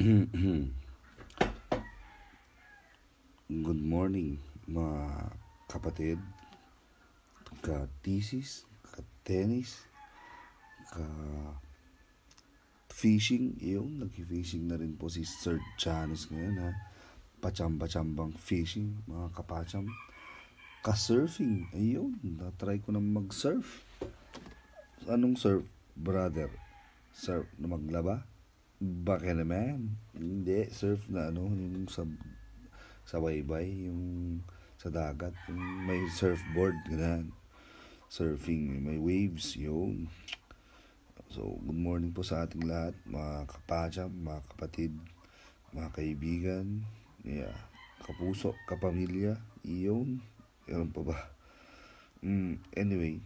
Good morning mga kapatid, ka-thesis, ka-tennis, ka-fishing. Yung nag-fishing na rin po si Sir Janice ngayon ha. Pachamba-chambang fishing mga kapacham. Ka-surfing, ayun, na-try ko na mag-surf. Anong surf, brother? Surf na maglaba? Baka naman. Hindi, surf na yung sa baybay, yung sa dagat, yung may surfboard, ganun. Surfing, may waves, yun. So, good morning po sa ating lahat, mga kapacham, mga kapatid, mga kaibigan, kapuso, kapamilya, yun. Meron pa ba? Anyway,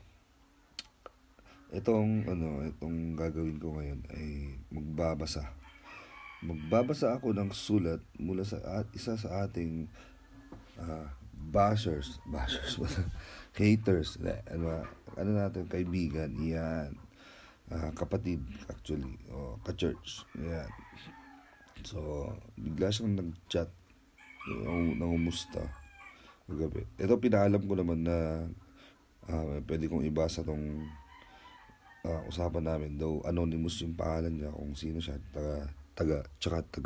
itong gagawin ko ngayon ay magbabasa ako ng sulat mula sa isa sa ating bashers haters, natin, kaibigan, yan, kapatid actually, ka-church, yan. So bigla siyang nag-chat, nangumusta kagabi. Ito pinaalam ko naman na pwede kong ibasa tong usapan namin, though anonymous yung pangalan niya, kung sino siya, taga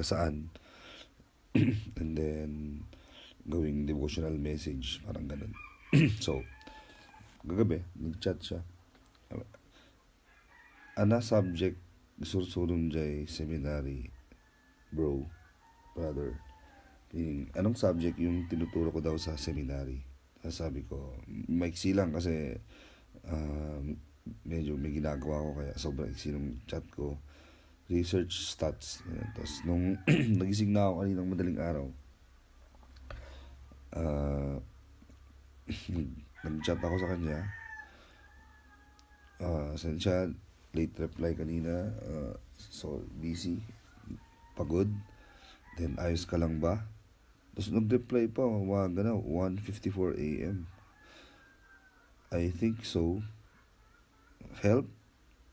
saan. And then gawing devotional message, parang ganun. So kagabi nag-chat siya, ana subject sursurun jay seminary brother. Anong subject yung tinuturo ko daw sa seminary? Sabi ko, maiksi lang kasi medyo may ginagawa ko, kaya sobrang iksi ng chat ko. Research stats. Tapos nung nagising na ako kaninang madaling araw, nag-chat ako sa kanya. Saan siya, late reply kanina, so busy, pagod, then ayos ka lang ba? Tapos nag-reply pa, umaga na, 1:54 AM. I think so. Help?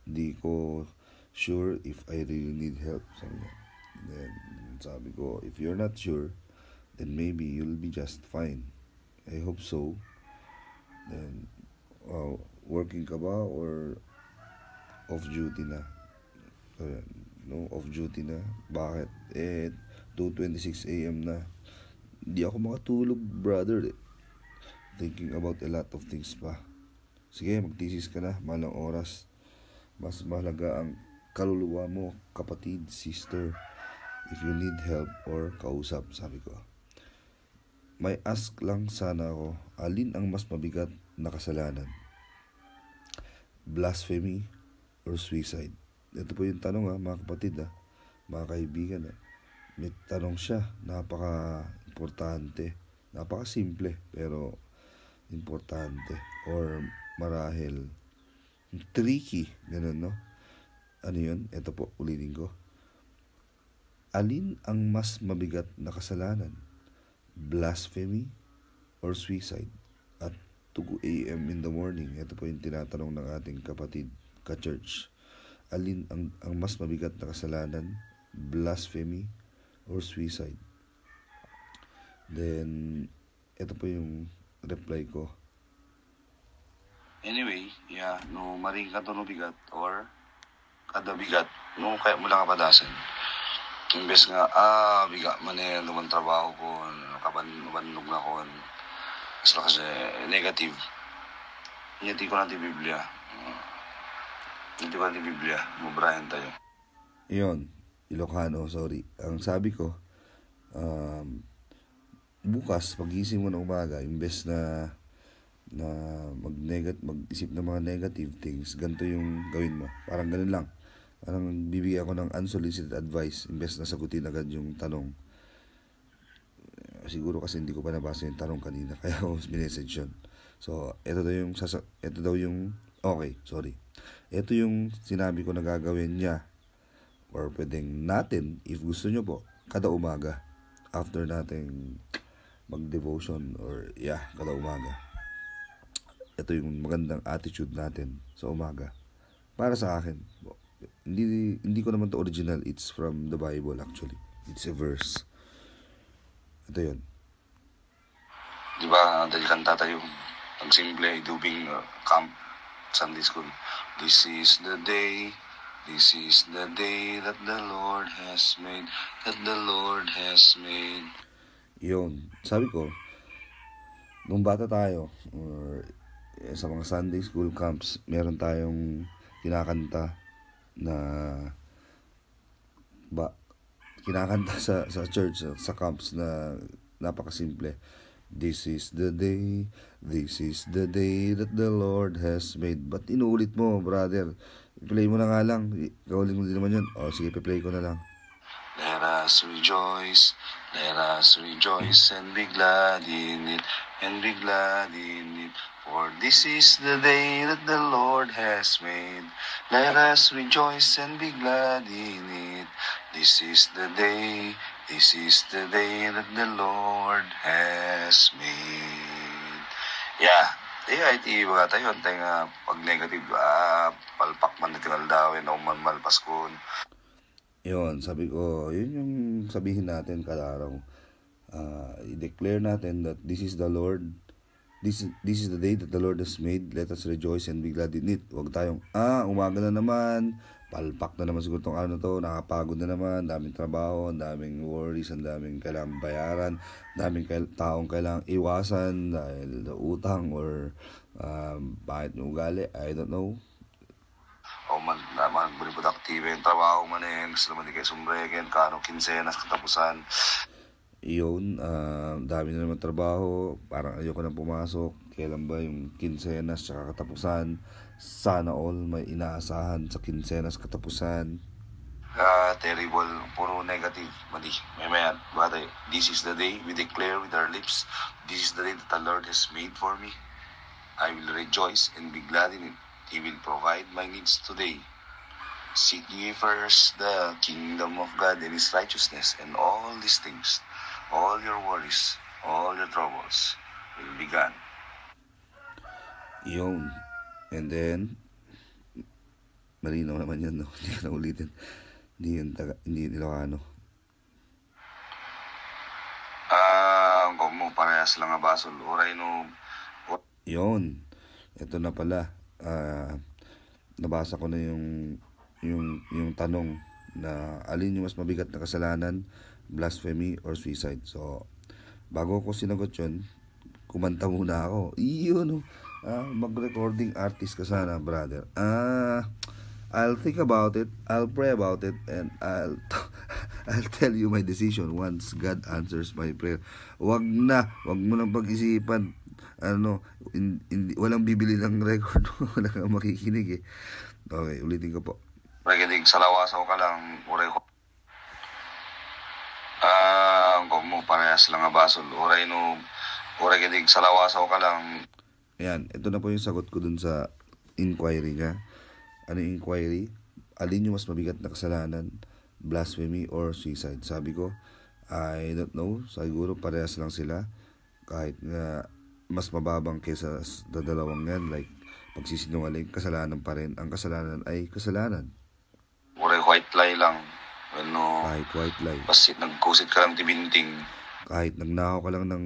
Di ko sure if I really need help. Then sabi ko, if you're not sure, then maybe you'll be just fine. I hope so. Then working ka ba or off duty na? No, off duty na. Bakit? 2:26 AM na. Di ako makatulog, brother. Thinking about a lot of things pa. Sige, magtisis ka na, malang oras. Mas mahalaga ang kaluluwa mo, kapatid, sister. If you need help or kausap, sabi ko. May ask lang sana ako, alin ang mas mabigat na kasalanan? Blasphemy or suicide? Ito po yung tanong mga kapatid, mga kaibigan. May tanong siya, napaka-importante, napaka-simple, pero importante, or marahil tricky, ganun, no? Ano yun? Ito po, ulitin ko. Alin ang mas mabigat na kasalanan? Blasphemy or suicide? At 2 AM in the morning, ito po yung tinatanong ng ating kapatid ka-church. Alin ang mas mabigat na kasalanan? Blasphemy or suicide? Then ito po yung reply ko. Anyway, no maring ka to no bigat or kada bigat, no kaya mo lang kapadasan. Imbes nga, bigat man naman trabaho ko, kabannog na ko, kasi negative. Hindi ko natin Biblia. Mabrayan tayo. Iyon, Ilocano, sorry. Ang sabi ko, bukas, pag-isip mo ng umaga, imbes na mag-isip ng mga negative things, ganito yung gawin mo. Parang ganun lang. Parang bibigyan ako ng unsolicited advice imbes na sagutin agad yung tanong. Siguro kasi hindi ko pa nabasa yung tanong kanina, kaya ako minessage yun. So, ito yung sinabi ko na gagawin niya, or pwedeng natin, if gusto nyo po, kada umaga, after nating mag-devotion, or kada umaga. Ito yung magandang attitude natin sa umaga. Para sa akin, Hindi ko naman to original. It's from the Bible actually. It's a verse. Ito yun. Di ba, dahil kanta tayo, ang simple, dubing camp, Sunday school. This is the day that the Lord has made, that the Lord has made. Yun. Sabi ko, nung bata tayo, or sa mga Sunday school camps, meron tayong kinakanta na kinakanta sa church, sa camps na napakasimple. This is the day that the Lord has made. Ba't inuulit mo, brother? I-play mo na nga lang. Gawalin mo din naman yun. O, sige, play ko na lang. Let us rejoice and be glad in it, for this is the day that the Lord has made. Let us rejoice and be glad in it. This is the day that the Lord has made. Yeah. Iti mga tayo, antay nga pag negative, palpak man na kinaldawin o man malpaskon. Yun, sabi ko, yun yung sabihin natin kada araw. I-declare natin that this is the Lord, this is the day that the Lord has made. Let us rejoice and be glad in it. Huwag tayong, umaga na naman, palpak na naman siguro itong ano to, nakapagod na naman, daming trabaho, daming worries, ang daming kailangang bayaran, daming taong kailangang iwasan dahil utang or bakit yung ugali, I don't know. O man productive yung trabaho man gusto naman di kayo sumbregen, kano kinsenas katapusan. Yun, dami na naman trabaho, parang ayoko na pumasok, kailan ba yung kinsenas tsaka katapusan, sana all may inaasahan sa kinsenas katapusan. Terrible, puro negative, mali, may batay, this is the day we declare with our lips, this is the day that the Lord has made for me. I will rejoice and be glad in it. He will provide my needs today. Seek ye first the kingdom of God and His righteousness, and all these things, all your worries, all your troubles will be gone. Yun. And then, malinaw naman yan, no? Hindi na ulitin. Hindi Ilocano. Kung mo parehas lang nga basol, oray no. Yun. Ito na pala. Nabasa ko na yung tanong na alin yung mas mabigat na kasalanan, blasphemy or suicide. So, bago ko sinagot yun, kumanta muna ako. Iyon, mag-recording artist ka sana, brother. I'll think about it, I'll pray about it, and I'll tell you my decision once God answers my prayer. Wag mo nang pag-isipan. Walang bibili ng record. Wala kang makikinig eh. Okay, ulitin ko po. Regadig salawasaw ka lang, uray ko. Kung mo parehas lang nga basol, uray gadig salawasaw ka lang. Ayan, ito na po yung sagot ko dun sa inquiry niya. Ano yung inquiry? Alin yung mas mabigat na kasalanan, blasphemy or suicide? Sabi ko, I don't know. Siguro parehas lang sila. Kahit nga mas mababang kesa sa dalawang yan, like pagsisinungaling, kasalanan pa rin. Ang kasalanan ay kasalanan. Uray white lie lang. Kahit white lie. Basit nagkusit ka lang tibinting. Kahit nagnakaw ka lang ng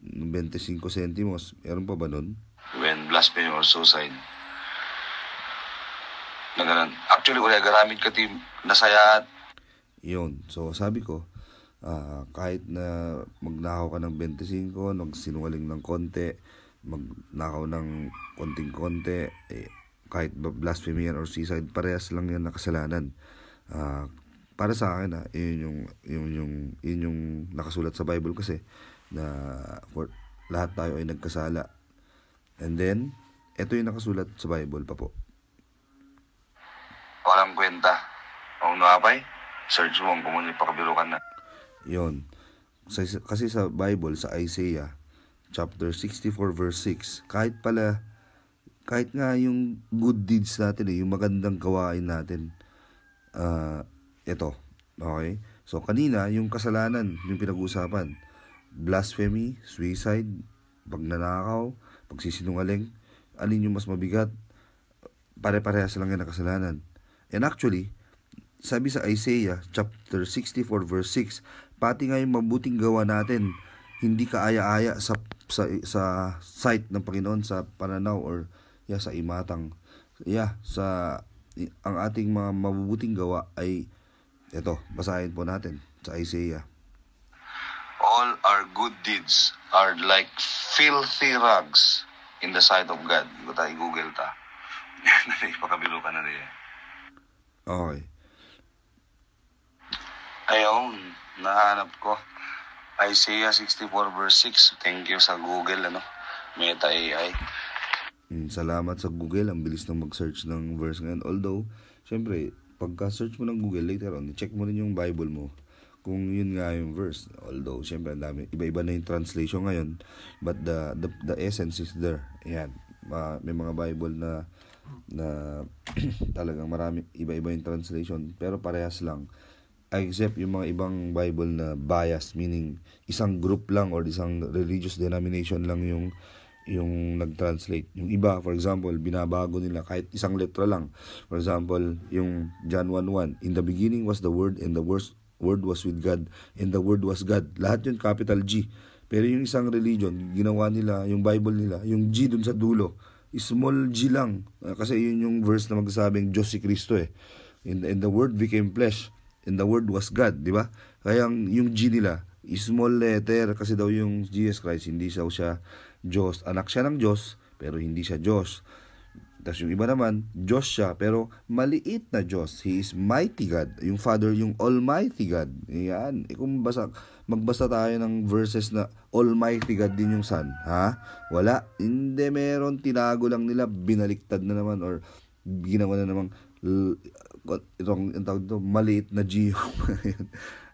25 centimos, meron pa ba nun? When blasphemy or suicide. Actually, uray garamid ka tim nasayat. Yun. So sabi ko, kahit na magnakaw ka ng 25, magsinungaling ng konti, magnakaw ng konting-konti, kahit blasphemy or suicide, parehas lang yan na kasalanan. Para sa akin, yun yung nakasulat sa Bible kasi, na lahat tayo ay nagkasala. And then, ito yung nakasulat sa Bible pa po. Walang kwenta. Kung napay, search mo kung ano yung pakabilukan na. Yun. Kasi sa Bible, sa Isaiah, chapter 64 verse 6, kahit nga yung good deeds natin, yung magandang gawain natin, ito, okay? So, kanina, yung kasalanan, yung pinag-uusapan, blasphemy, suicide, pagnanakaw, pagsisinungaling, alin yung mas mabigat? Pare-parehas lang yan na kasalanan. And actually, sabi sa Isaiah chapter 64 verse 6, pati nga yung mabuting gawa natin, hindi kaaya-aya sa sight ng Panginoon, sa pananaw or sa imatang. Ang ating mga mabubuting gawa ay ito, basahin po natin sa Isaiah. All our good deeds are like filthy rags in the sight of God. Ito tayo Google ta. Pakabilo ka na rin. Okay. Ayun, nahanap ko. Isaiah 64 verse 6. Thank you sa Google, Meta AI. Salamat sa Google. Ang bilis na mag-search ng verse ngayon. Although, syempre, pagka-search mo ng Google, later on, check mo rin yung Bible mo kung yun nga yung verse. Although, syempre, iba-iba na yung translation ngayon. But the essence is there. Ayan. May mga Bible na talagang marami, iba-iba yung translation. Pero parehas lang. Except yung mga ibang Bible na bias, meaning isang group lang or isang religious denomination lang yung nag-translate. Yung iba, for example, binabago nila kahit isang letra lang. For example, yung John 1:1, in the beginning was the Word, and the Word was with God, and the Word was God. Lahat yun capital G. Pero yung isang religion, ginawa nila, yung Bible nila, yung G dun sa dulo, small G lang. Kasi yun yung verse na magsasabing Diyos si Kristo eh. And the Word became flesh, and the Word was God, di ba? Kaya yung G nila, small letter, kasi daw yung Jesus Christ, hindi siya Diyos. Anak siya ng Diyos, pero hindi siya Diyos. Tapos yung iba naman, Diyos siya, pero maliit na Diyos. He is mighty God. Yung Father, yung Almighty God. Yan. Kung magbasa tayo ng verses na Almighty God din yung Son, ha? Wala. Hindi, meron. Tinago lang nila, binaliktad na naman, or ginawa na namang ang tawag dito, maliit na G.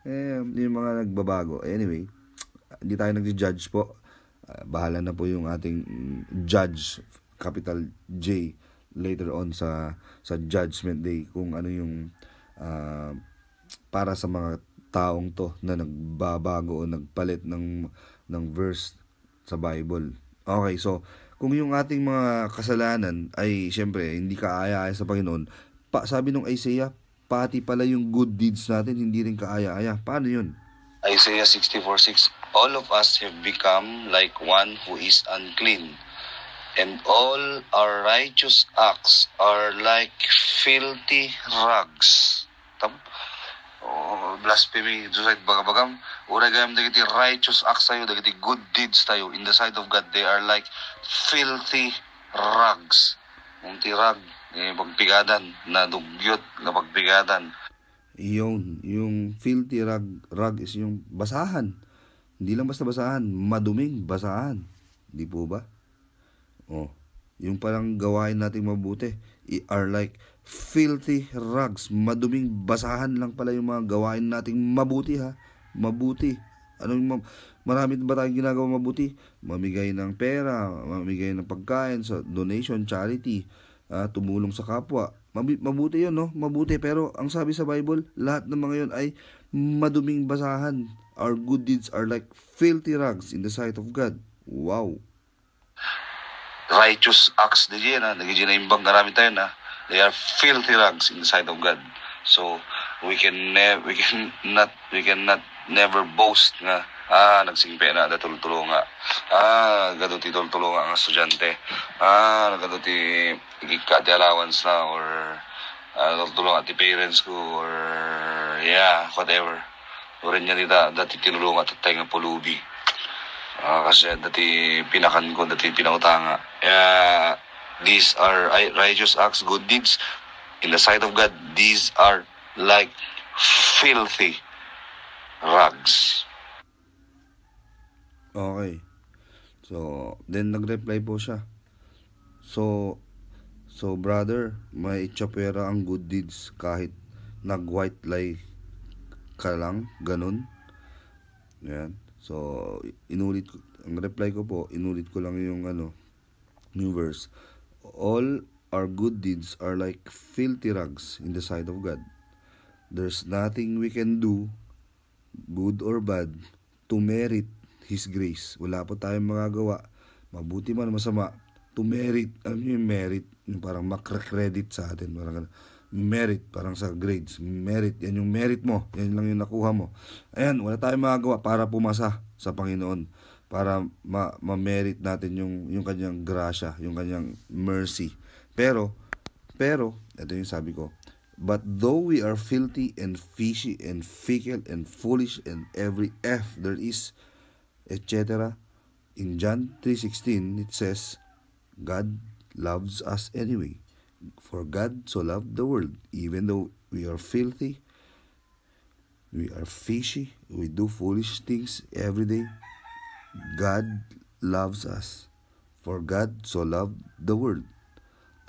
Yung mga nagbabago. Anyway, hindi tayo nag-judge po. Bahala na po yung ating judge, capital J, later on sa judgment day, kung ano yung para sa mga taong to na nagbabago o nagpalit ng verse sa Bible. Okay, so kung yung ating mga kasalanan ay syempre hindi kaaya-aya sa Panginoon, sabi nung Isaiah, pati pala yung good deeds natin hindi rin kaaya-aya. Paano yun? Isaiah 64:6, all of us have become like one who is unclean, and all our righteous acts are like filthy rags. Blasphemy, suicide, bagam. Uragam dagiti righteous acts tayo, dagiti good deeds tayo. In the sight of God, they are like filthy rags. Munti rag, pagpigadan, na dugyot, na pagpigadan. Yung filthy rag is yung basahan. Hindi lang basta basahan, maduming basahan. Di po ba? Yung parang gawain nating mabuti are like filthy rags. Maduming basahan lang pala yung mga gawain nating mabuti, ha? Mabuti. Marami ba tayong ginagawa mabuti? Mamigay ng pera, mamigay ng pagkain, sa donation, charity, tumulong sa kapwa. Mabuti yun, no? Mabuti. Pero ang sabi sa Bible, lahat ng mga yun ay maduming basahan. Our good deeds are like filthy rags in the sight of God. Wow. Righteous acts na dyan, nagiging na imbang marami tayo na. They are filthy rags in the sight of God. So we cannot never boast nga nagsingpe na datultulo nga. Gaduti tultulo nga ang estudyante. Gaduti igika ti allowance na, or tultulo nga ti parents ko, or whatever. O rin niya dati tinulungan at tayo nga pulubi. Kasi dati pinakan ko, dati pinautanga. These are righteous acts, good deeds. In the sight of God, these are like filthy rags. Okay. So, then nag-reply po siya. So brother, may tsapera ang good deeds kahit nag-white lie ka lang, ganun. Yan. So, ang reply ko po, inulit ko lang yung new verse. All our good deeds are like filthy rags in the sight of God. There's nothing we can do, good or bad, to merit His grace. Wala po tayong magagawa, mabuti man masama, to merit. Alam niyo yung merit, yung parang makre-credit sa atin. Parang Merit, parang sa grades. Merit, yan yung merit mo. Yan lang yung nakuha mo. Ayan, wala tayong magagawa para pumasa sa Panginoon. Para ma-merit natin yung kanyang grasya, yung kanyang mercy. Pero, ito yung sabi ko, but though we are filthy and fishy and fickle and foolish and every F there is, etc. In John 3:16, it says, God loves us anyway. For God so loved the world, even though we are filthy, we are fishy, we do foolish things every day, God loves us. For God so loved the world,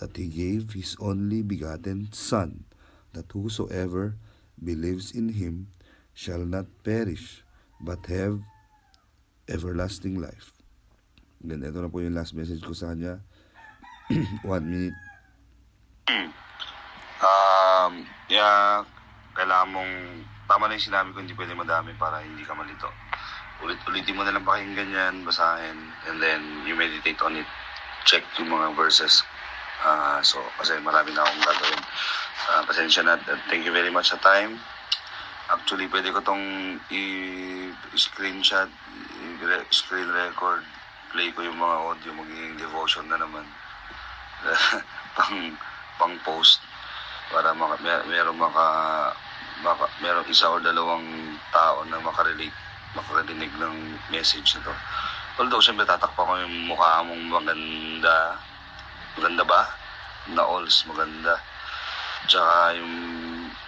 that He gave His only begotten Son, that whosoever believes in Him shall not perish, but have everlasting life. Then, ito na po yung last message ko sa kanya. 1 minute. Kailangan mong, tama na yung sinabi ko, hindi pwede madami para hindi ka malito. Ulitin mo na lang pakinggan yan, basahin, and then you meditate on it. Check yung mga verses. Kasi marami na akong gagawin. Pasensya na. Thank you very much sa time. Actually, pwede ko tong i-screenshot, screen record, play ko yung mga audio, magiging devotion na naman. pang post para merong isa o dalawang tao na makarinig ng message na to. Although, siyempre, tatakpa ko yung mukha mong maganda. Maganda ba? Na alls, maganda. Tsaka yung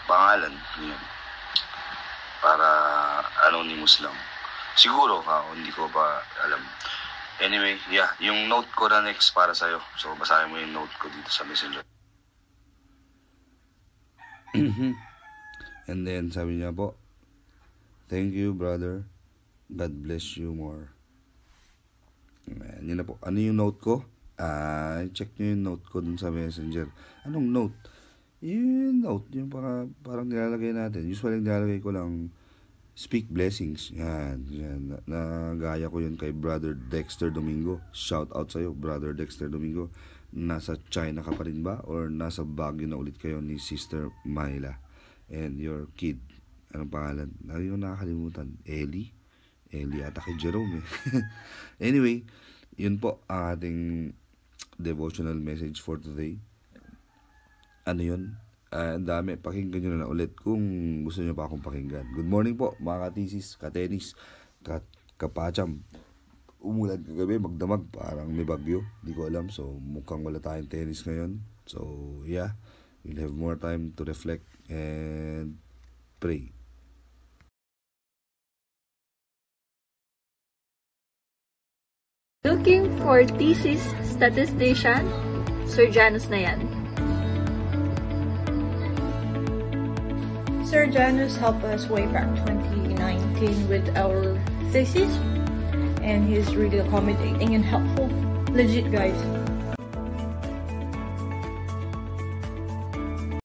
pangalan, yun. Para anonymous lang. Siguro, hindi ko pa alam. Anyway, yung note ko na next para sa'yo. So, basahin mo yung note ko dito sa Messenger. And then, sabi niya po, thank you, brother. God bless you more. Ayan, yun na po. Ano yung note ko? Check nyo yung note ko dun sa Messenger. Anong note? Yung note, yung parang nilalagay natin. Usually, nilalagay ko lang speak blessings. Yan. Nagaya ko yun kay Brother Dexter Domingo. Shout out sa'yo, Brother Dexter Domingo. Nasa China ka pa rin ba? Or nasa Baguio na ulit kayo ni Sister Myla? And your kid. Anong pangalan? Lagi ko nakakalimutan. Ellie ata kay Jerome. Anyway, yun po ang ating devotional message for today. Ano yun? Ang dami. Pakinggan nyo na ulit kung gusto nyo pa akong pakinggan. Good morning po mga katisis, katenis, kapacham. Umulan kagabi, magdamag, parang may bagyo. Di ko alam. So mukhang wala tayong tennis ngayon. So yeah, we'll have more time to reflect and pray. Looking for thesis statistician? Sir Janus na yan. Sir Janus helped us way back 2019 with our thesis, and he's really accommodating and helpful. Legit, guys.